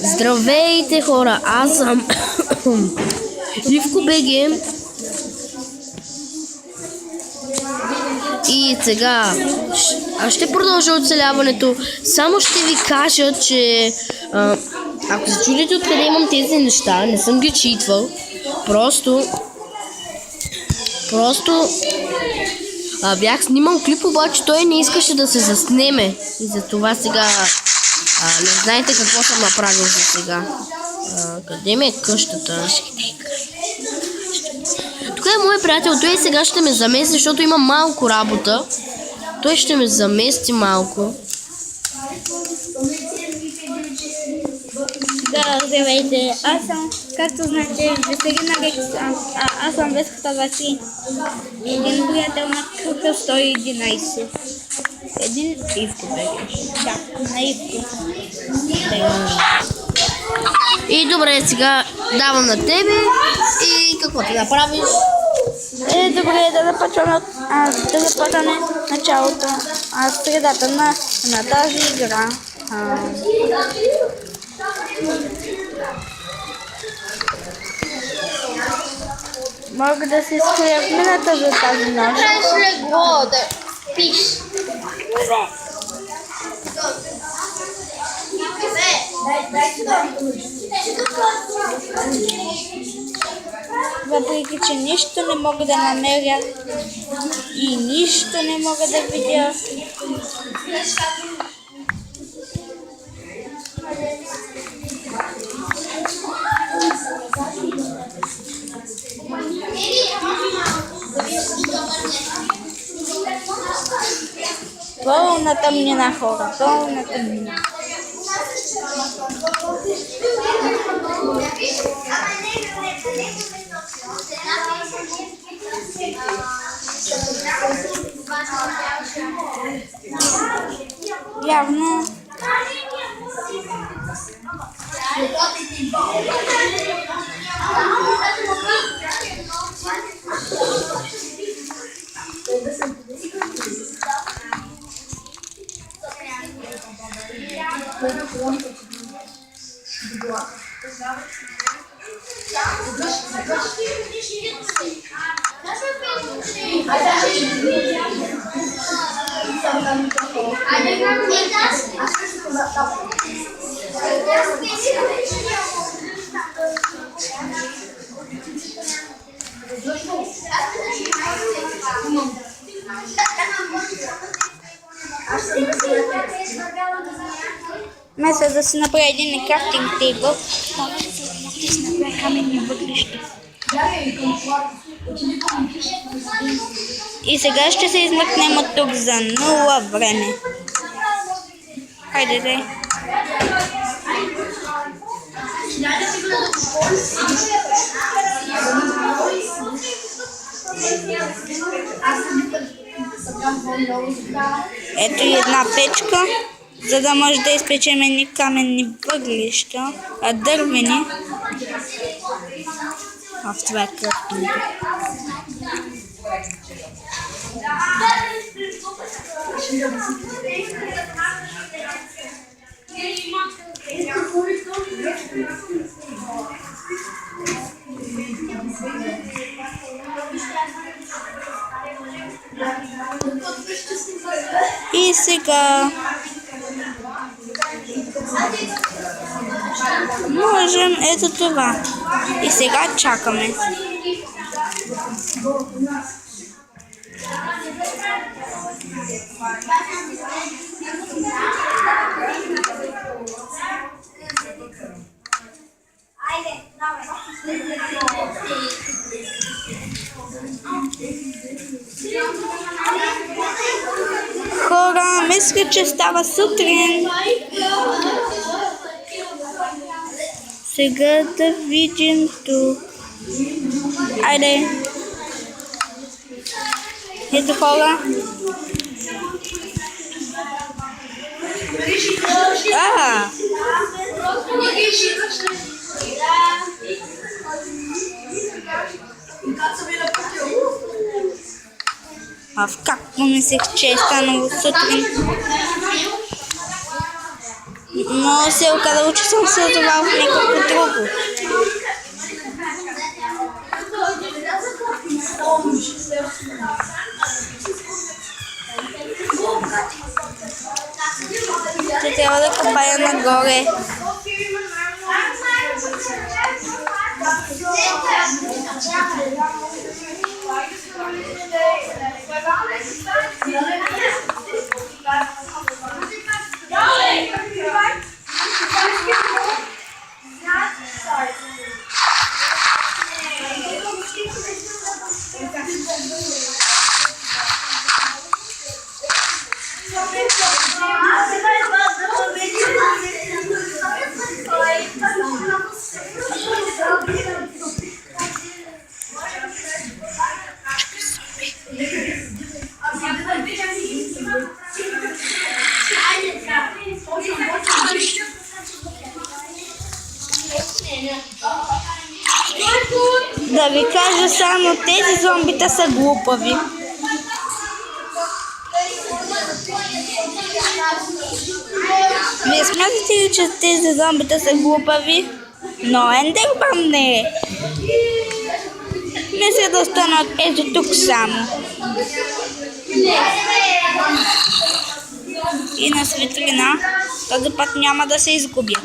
Здравейте хора, аз съм Ивко БГ и сега аз ще продължа оцеляването. Само ще ви кажа, че ако се чудите откъде имам тези неща, не съм ги читвал. Просто бях снимал клип, обаче той не искаше да се заснеме. И затова сега не знаете какво съм направил за сега. Къде ми е къщата? Тук е мой приятел, той сега ще ме замести, защото има малко работа. Той ще ме замести малко. Да, здравейте, аз съм, както знаете, Веселина Рекс, аз съм Веската Васи, един приятел на Кръка 111. Един Ивко БГ. Да, на Ивко. И добре, сега давам на тебе и какво ти направиш? Добре, да започваме началото, средата на тази игра. Мога да се скрия в мината за тази нощ. Трябваше го да спиш. Въпреки че нищо не мога да намеря и нищо не мога да видя. Пълна тъмнина, хора, пълна тъмнина. Явно вместо да си направя един крафтинг тейбъл, да си направя каменни въглища. И сега ще се измъкнем от тук за 0 време. Хайде, дай. Ето и една печка, за да може да изпечем едни каменни въглища, дървени. В това е крафтинг. И сега можем ето това. И сега чакаме. Хора, мисля, че става сутрин. Сега да видим тук. Айде. Ето хора. Как помислих, че е станало сутрин. Но се оказало, че съм се озовал в някакво друго. Ще трябва да копая нагоре. Да ви кажа само, тези зомбита са глупави. Вие смятате ли, че тези зомбита са глупави? Но Ендербан не е. Мисля да останат ето тук само. И на светлина, този път няма да се изгубя.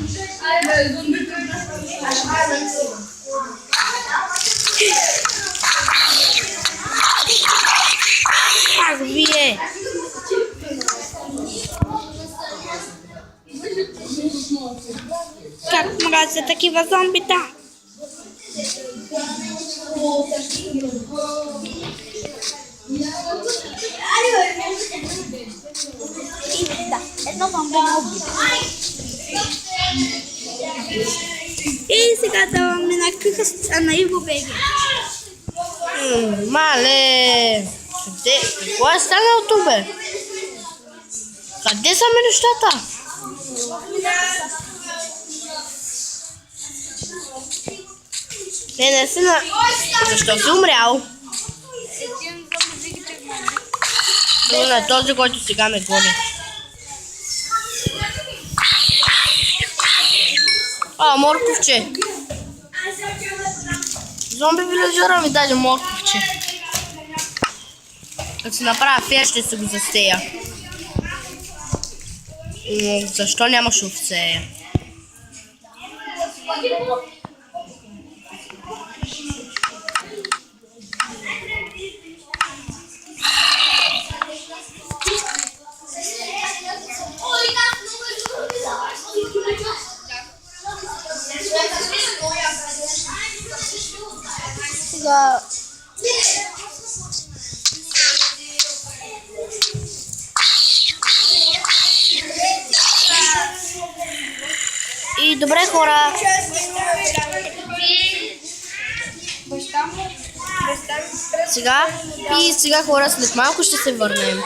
Ах, вие! Как мразя такива зомбита? И да, едно зомби ме уби. И сега даваме на къха на Иво Беги. Мале! Какво е станало тук, бе? Къде са ми нещата? Не си на... Защо си умрял? Но на този, който сега ме гони. Морковче. Зомби вилежера ми даде морковче. Като си направя фер, ще се го засея. Защо нямаш овце? Сега... И добре, хора. Сега хора, след малко ще се върнем.